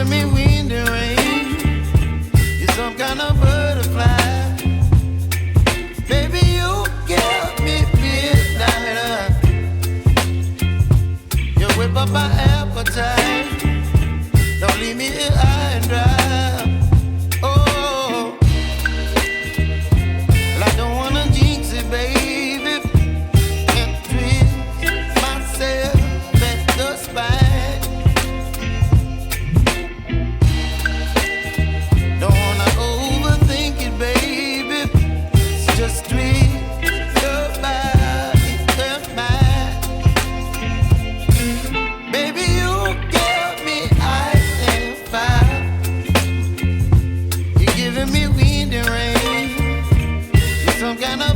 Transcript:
giving me wind and rain. You're some kind of butterfly. Baby, you give me midnight. You whip up my appetite. Don't leave me here high and dry. Oh, well, I don't wanna jinx it, baby, and twist myself at the spine. Don't wanna overthink it, baby. It's just twist your body and mine. Baby, you give me ice and fire. You're giving me wind and rain. You're some kind of